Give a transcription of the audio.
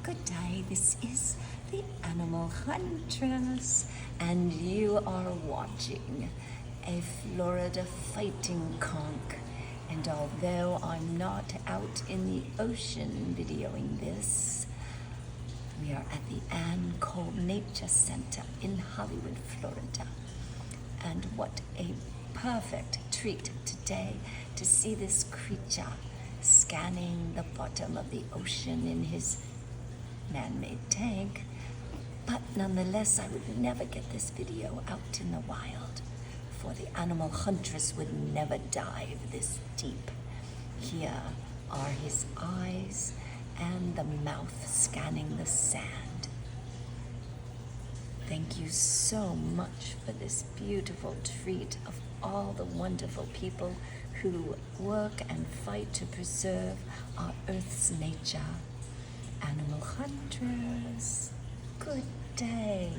Good day, this is the Animal Huntress, and you are watching a Florida fighting conch. And although I'm not out in the ocean videoing this, we are at the Ann Cole Nature Center in Hollywood, Florida. And what a perfect treat today to see this creature scanning the bottom of the ocean in his man-made tank. But nonetheless, I would never get this video out in the wild, for the Animal Huntress would never dive this deep. Here are his eyes and the mouth scanning the sand. Thank you so much for this beautiful treat of all the wonderful people who work and fight to preserve our Earth's nature. Animal Huntress, good day.